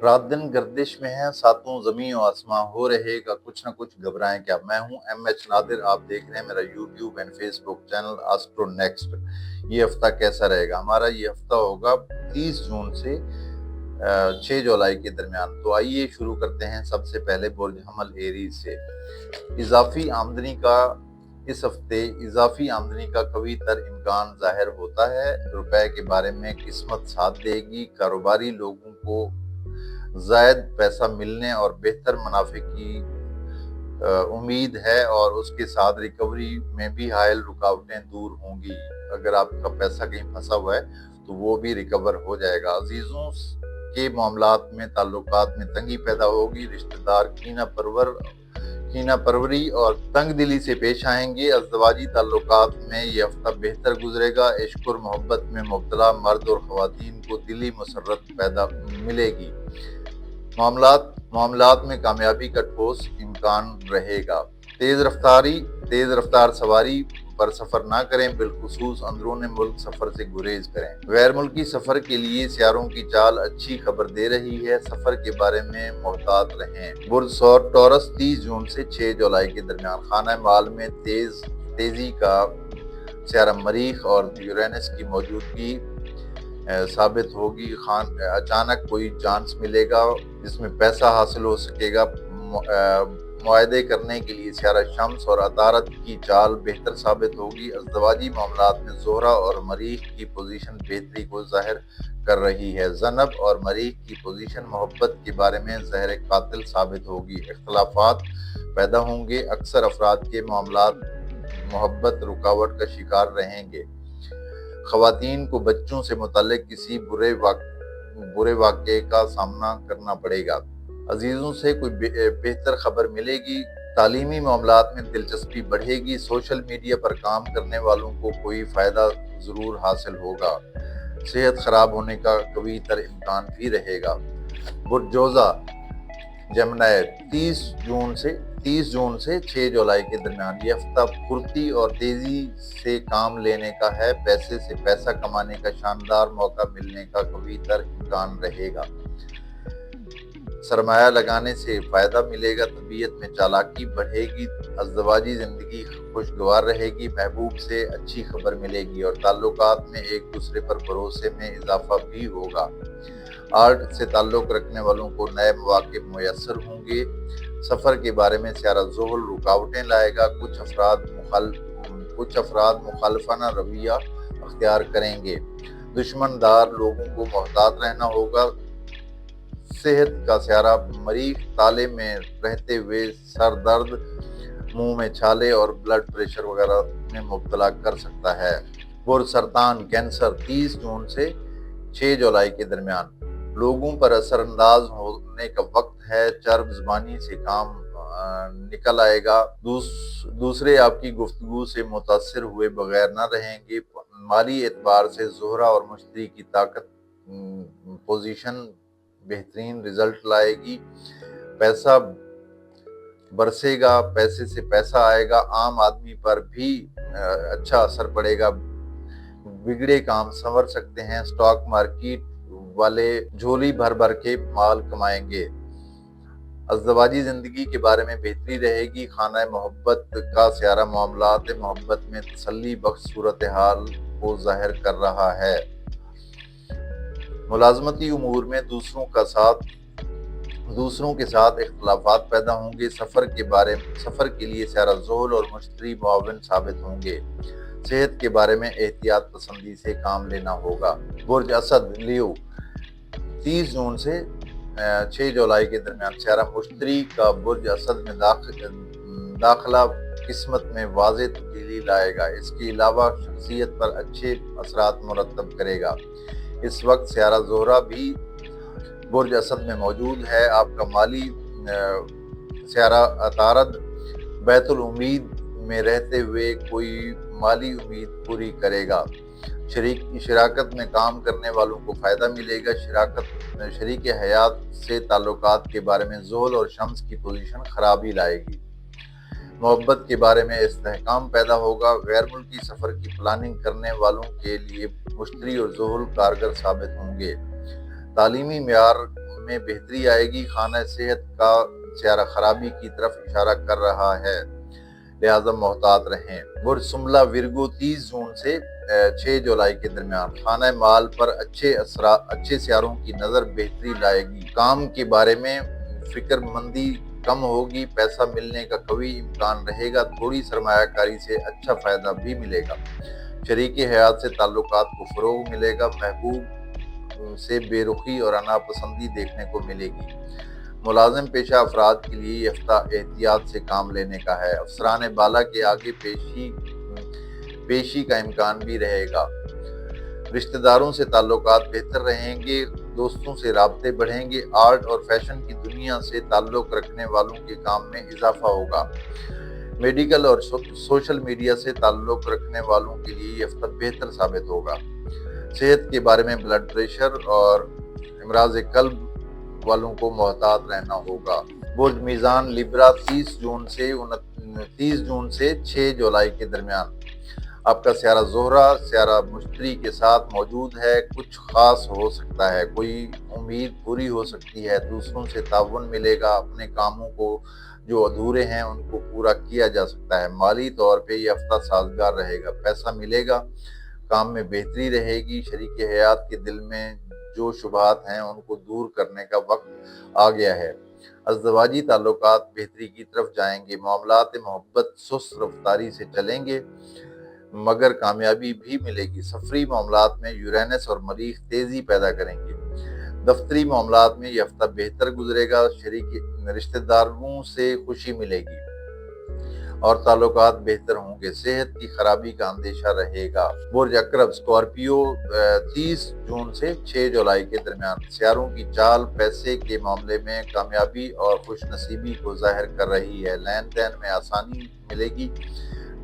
रात दिन गर्दिश में है, सातों ज़मीं और आसमां हो रहेगा कुछ न कुछ, घबराएं क्या। मैं हूं MH नादिर, आप देख रहे हैं मेरा YouTube and Facebook channel astro next. ये हफ्ता कैसा रहेगा? हमारा ये हफ्ता होगा 30 जून से 6 जुलाई के दरमियान। तो आइए शुरू करते हैं सबसे पहले बुर्ज हमल एरीज से। इजाफी आमदनी का इस हफ्ते इजाफी आमदनी का कवी तर इम्कान जाहिर होता है। रुपए के बारे में किस्मत साथ देगी। कारोबारी लोगों को ज़ायद पैसा मिलने और बेहतर मुनाफे की उम्मीद है, और उसके साथ रिकवरी में भी हायल रुकावटें दूर होंगी। अगर आपका पैसा कहीं फंसा हुआ है तो वो भी रिकवर हो जाएगा। अजीजों के मामलात में ताल्लुकात में तंगी पैदा होगी। रिश्तेदार कीना परवरी और तंग दिली से पेश आएंगे। अज़दवाजी ताल्लुकात में ये हफ्ता बेहतर गुजरेगा। इश्क और मोहब्बत में मुब्तला मर्द और ख़वातीन को दिली मसरत पैदा मिलेगी। मामलात में कामयाबी का ठोस इम्कान रहेगा। तेज रफ्तार सवारी पर सफर ना करें, बिलखुसूस अंदरून मुल्क सफर से गुरेज करें। गैर मुल्की सफर के लिए सियारों की चाल अच्छी खबर दे रही है। सफर के बारे में मोहतात रहें। बुर्ज टॉरस 30 जून से 6 जुलाई के दरमियान खाना माल में तेजी का सियारा मरीख और यूरेनस की मौजूदगी साबित होगी। अचानक कोई चांस मिलेगा जिसमें पैसा हासिल हो सकेगा। मुआहदे करने के लिए सियारा शम्स और अतारत की चाल बेहतर साबित होगी। अज़दवाजी मामलात में ज़ोहरा और मरीख की पोजीशन बेहतरी को जाहिर कर रही है। ज़नब और मरीख की पोजीशन मोहब्बत के बारे में ज़हर कातिल साबित होगी। इख्तलाफात पैदा होंगे। अक्सर अफराद के मामलात मोहब्बत रुकावट का शिकार रहेंगे। ख़वातीन को बच्चों से मुताल्लिक किसी बुरे वाक़े का सामना करना पड़ेगा। अजीज़ों से कोई बेहतर खबर मिलेगी। तालीमी मामलात में दिलचस्पी बढ़ेगी। सोशल मीडिया पर काम करने वालों को कोई फ़ायदा ज़रूर हासिल होगा। सेहत ख़राब होने का कभी तर इम्कान भी रहेगा। बुर्जोज़ा जमनाय 30 जून से 6 जुलाई के दरमियान ये हफ्ता फुर्ती और तेजी से काम लेने का है। पैसे से पैसा कमाने का शानदार मौका मिलने का कभी तर इम्कान रहेगा। सरमाया लगाने से फायदा मिलेगा। तबीयत में चालाकी बढ़ेगी। अज़दवाजी जिंदगी खुशगवार रहेगी। महबूब से अच्छी खबर मिलेगी और ताल्लुकात में एक दूसरे पर भरोसे में इजाफा भी होगा। आर्ट से ताल्लुक रखने वालों को नए मौके मुयस्सर होंगे। सफ़र के बारे में सियारा ज़ोहल रुकावटें लाएगा। कुछ अफराद मुखालफाना रवैया अख्तियार करेंगे। दुश्मनदार लोगों को मोहतात रहना होगा। सेहत का सियारा मरीख ताले में रहते हुए सर दर्द, मुंह में छाले और ब्लड प्रेशर वगैरह में मुब्तला कर सकता है। बुर्ज सरतान कैंसर 30 जून से 6 जुलाई के दरमियान लोगों पर असरअंदाज होने का वक्त है। चर्ब ज़बानी से काम निकल आएगा। दूसरे आपकी गुफ्तगू से मुतासिर हुए बगैर न रहेंगे। माली एतबार से ज़ोहरा और मुश्तरी की ताकत पोजीशन बेहतरीन रिजल्ट लाएगी। पैसा बरसेगा, पैसे से पैसा आएगा। आम आदमी पर भी अच्छा असर पड़ेगा। बिगड़े काम संवर सकते हैं। स्टॉक मार्केट वाले झोली भर भर के माल कमाएंगे। अज़दवाजी जिंदगी के बारे में बेहतरी रहेगी। खाना मोहब्बत का सियारा मामलात मोहब्बत में तसल्ली बख्श सूरत हाल को जाहिर कर रहा है। मुलाजमती उमूर में दूसरों के साथ इख्तलाफात पैदा होंगे। सफ़र के लिए सियारा ज़ोहल और मुश्तरी मुआविन साबित होंगे। सेहत के बारे में एहतियात पसंदी से काम लेना होगा। बुर्ज असद लियो 30 जून से 6 जुलाई के दरमियान सियारा मुश्तरी का बुर्ज असद में दाखिला किस्मत में वाज़ेह तब्दीली लाएगा। इसके अलावा शख्सियत पर अच्छे असरात मुरतब करेगा। इस वक्त सियारा ज़ोहरा भी बुर्ज असद में मौजूद है। आपका माली सियारा अतारद बैतुल उम्मीद में रहते हुए कोई माली उम्मीद पूरी करेगा। शराकत में काम करने वालों को फ़ायदा मिलेगा। शरीक हयात से ताल्लुकात के बारे में ज़ोहल और शम्स की पोजीशन खराबी लाएगी। मोहब्बत के बारे में इस्तेहकाम पैदा होगा। गैर मुल्की सफ़र की प्लानिंग करने वालों के लिए मुश्तरी और ज़ोहल कारगर साबित होंगे। तालीमी میں بہتری آئے گی۔ خانہ صحت کا سیارہ خرابی کی طرف اشارہ کر رہا ہے، لہذا محتاط رہیں۔ برج سنبلہ ورگو 30 جون سے 6 جولائی کے درمیان خانہ مال پر اچھے سیاروں کی نظر بہتری لائے گی۔ کام کے بارے میں فکر مندی کم ہوگی، پیسہ ملنے کا قوی امکان رہے گا، تھوڑی سرمایہ کاری سے اچھا فائدہ بھی ملے گا۔ شریک حیات سے تعلقات کو فروغ ملے گا، محبوب سے بے رخی اور ناپسندی دیکھنے کو ملے گی۔ ملازم پیشہ افراد کے لیے یہ ہفتہ احتیاط سے کام لینے کا ہے، افسران بالا کے آگے پیشی کا امکان بھی رہے گا۔ رشتہ داروں سے تعلقات بہتر رہیں گے، دوستوں سے رابطے بڑھیں گے، آرٹ اور فیشن کی دنیا سے تعلق رکھنے والوں کے کام میں اضافہ ہوگا۔ میڈیکل اور سوشل میڈیا سے تعلق رکھنے والوں کے لیے یہ ہفتہ بہتر ثابت ہوگا۔ صحت کے بارے میں بلڈ پریشر اور امراض قلب والوں کو محتاط رہنا ہوگا۔ برج میزان لیبرا 30 جون سے 6 جولائی کے درمیان آپ کا سیارہ زہرہ سیارہ مشتری کے ساتھ موجود ہے، کچھ خاص ہو سکتا ہے، کوئی امید پوری ہو سکتی ہے، دوسروں سے تعاون ملے گا، اپنے کاموں کو جو ادھورے ہیں ان کو پورا کیا جا سکتا ہے۔ مالی طور پہ یہ ہفتہ سازگار رہے گا، پیسہ ملے گا، کام میں بہتری رہے گی۔ شریک حیات کے دل میں جو شبہات ہیں ان کو دور کرنے کا وقت آ گیا ہے۔ ازدواجی تعلقات بہتری کی طرف جائیں گے، معاملات محبت سست رفتاری سے چلیں گے مگر کامیابی بھی ملے گی۔ سفری معاملات میں یورینس اور مریخ تیزی پیدا کریں گے۔ دفتری معاملات میں یہ ہفتہ بہتر گزرے گا، رشتہ داروں سے خوشی ملے گی اور تعلقات بہتر ہوں گے، صحت کی خرابی کا اندیشہ رہے گا۔ برج عقرب اسکارپیو 30 جون سے 6 جولائی کے درمیان سیاروں کی چال پیسے کے معاملے میں کامیابی اور خوش نصیبی کو ظاہر کر رہی ہے، لین دین میں آسانی ملے گی،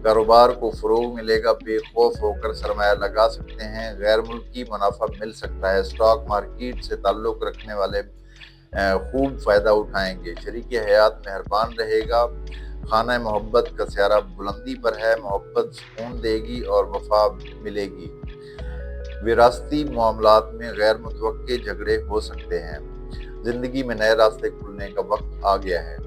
کاروبار کو فروغ ملے گا، بے خوف ہو کر سرمایہ لگا سکتے ہیں، غیر ملکی منافع مل سکتا ہے، اسٹاک مارکیٹ سے تعلق رکھنے والے خوب فائدہ اٹھائیں گے، شریک حیات مہربان رہے گا، خانہ محبت کا سیارہ بلندی پر ہے، محبت سکون دے گی اور وفا ملے گی۔ وراثتی معاملات میں غیر متوقع جھگڑے ہو سکتے ہیں، زندگی میں نئے راستے کھلنے کا وقت آ گیا ہے،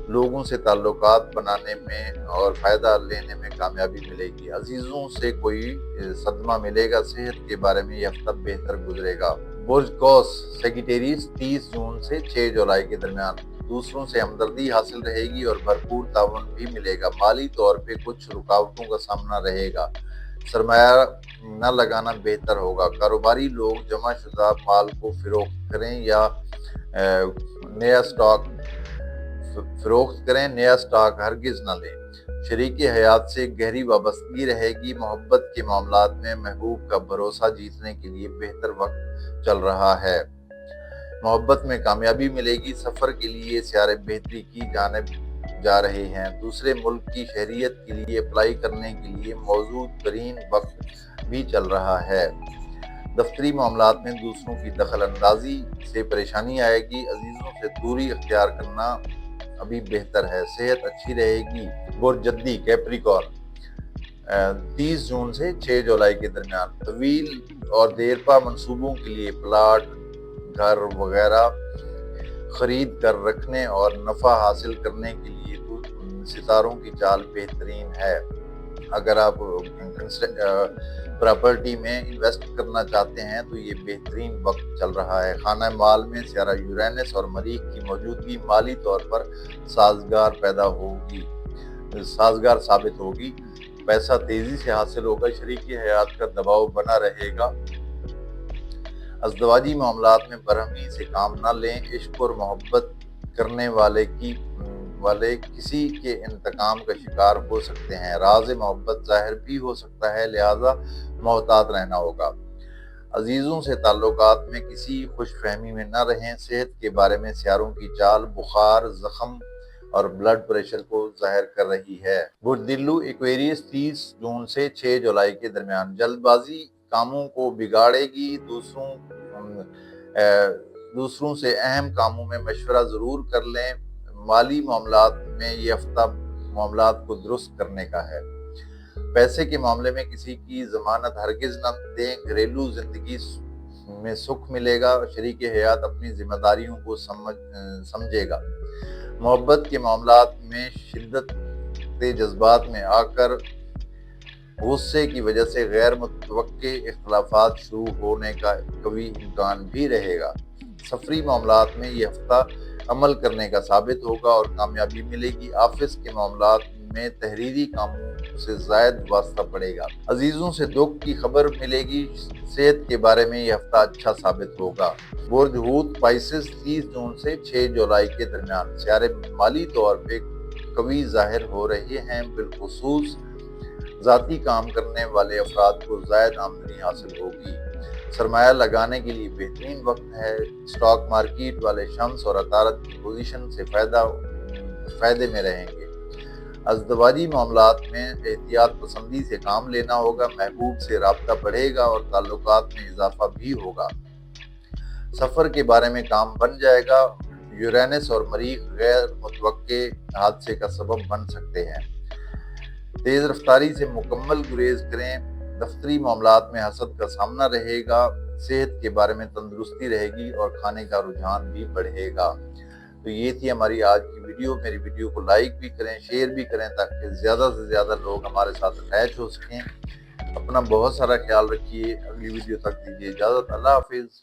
لوگوں سے تعلقات بنانے میں اور فائدہ لینے میں کامیابی ملے گی، عزیزوں سے کوئی صدمہ ملے گا، صحت کے بارے میں یہ ہفتہ بہتر گزرے گا۔ برج قوس سیگیٹیریس 30 جون سے 6 جولائی کے درمیان دوسروں سے ہمدردی حاصل رہے گی اور بھرپور تعاون بھی ملے گا، مالی طور پہ کچھ رکاوٹوں کا سامنا رہے گا، سرمایہ نہ لگانا بہتر ہوگا، کاروباری لوگ جمع شدہ مال کو فروخت کریں یا نیا اسٹاک ہرگز نہ لیں، شریک حیات سے گہری وابستگی رہے گی، محبت کے معاملات میں محبوب کا بھروسہ جیتنے کے لیے بہتر وقت چل رہا ہے، محبت میں کامیابی ملے گی، سفر کے لیے سیارے بہتری کی جانب جا رہے ہیں، دوسرے ملک کی شہریت کے لیے اپلائی کرنے کے لیے موزوں ترین وقت بھی چل رہا ہے، دفتری معاملات میں دوسروں کی دخل اندازی سے پریشانی آئے گی، عزیزوں سے دوری اختیار کرنا ابھی بہتر ہے، صحت اچھی رہے گی۔ برج جدی کیپریکارن 30 جون سے 6 جولائی کے درمیان طویل اور دیرپا منصوبوں کے لیے پلاٹ، گھر وغیرہ خرید کر رکھنے اور نفع حاصل کرنے کے لیے ستاروں کی چال بہترین ہے، اگر آپ پراپرٹی میں انویسٹ کرنا چاہتے ہیں تو یہ بہترین وقت چل رہا ہے، خانہ مال میں سیارہ یورینس اور مریخ کی موجودگی مالی طور پر سازگار ثابت ہوگی، پیسہ تیزی سے حاصل ہوگا، شریک حیات کا دباؤ بنا رہے گا، ازدواجی معاملات میں برہمی سے کام نہ لیں، عشق اور محبت کرنے والے کسی کے انتقام کا شکار ہو سکتے ہیں، راز محبت ظاہر بھی ہو سکتا ہے، لہذا محتاط رہنا ہوگا، عزیزوں سے تعلقات میں کسی خوش فہمی میں نہ رہیں، صحت کے بارے میں سیاروں کی چال بخار، زخم اور بلڈ پریشر کو ظاہر کر رہی ہے۔ برج دلو ایکویریس 30 جون سے 6 جولائی کے درمیان جلد بازی کاموں کو بگاڑے گی، دوسروں سے اہم کاموں میں مشورہ ضرور کر لیں، مالی معاملات میں یہ ہفتہ معاملات کو درست کرنے کا ہے، پیسے کے معاملے میں کسی کی ضمانت ہرگز نہ دیں، گھریلو زندگی में सुख मिलेगा। शरीक हयात अपनी जिम्मेदारियों को समझेगा। मोहब्बत के मामलात में शिद्दत जज्बात में आकर गुस्से की वजह से गैर मुतवक्के इख्तलाफात शुरू होने का कभी इम्कान भी रहेगा। सफरी मामलात में ये हफ्ता अमल करने का साबित होगा और कामयाबी मिलेगी। ऑफिस के मामलात में तहरीरी कामों से ज़ायद वास्ता पड़ेगा। अजीज़ों से दुख की खबर मिलेगी। सेहत के बारे में यह हफ्ता अच्छा साबित होगा। बुर्ज पाइसिस 30 जून से 6 जुलाई के दरमियान सियारे माली तौर पे कवी ज़ाहिर हो रहे हैं। बिलखुसूस ज़ाती काम करने वाले अफराद को ज़ायद आमदनी हासिल होगी। सरमाया लगाने के लिए बेहतरीन वक्त है। स्टॉक मार्केट वाले शम्स और अतारत की पोजीशन से फ़ायदे में रहेंगे। अज़दवाजी मामलात में एहतियात पसंदी से काम लेना होगा। महबूब से राब्ता बढ़ेगा और ताल्लुकात में इजाफा भी होगा। सफ़र के बारे में काम बन जाएगा। यूरेनस और मरीख गैर मुतवक्के हादसे का सबब बन सकते हैं। तेज़ रफ्तारी से मुकम्मल गुरेज करें। दफ्तरी मामलात में हसद का सामना रहेगा। सेहत के बारे में तंदुरुस्ती रहेगी और खाने का रुझान भी बढ़ेगा। तो ये थी हमारी आज की वीडियो। मेरी वीडियो को लाइक भी करें, शेयर भी करें ताकि ज़्यादा से ज़्यादा लोग हमारे साथ अटैच हो सकें। अपना बहुत सारा ख्याल रखिए। अगली वीडियो तक दीजिए इजाज़त। अल्लाह हाफिज़।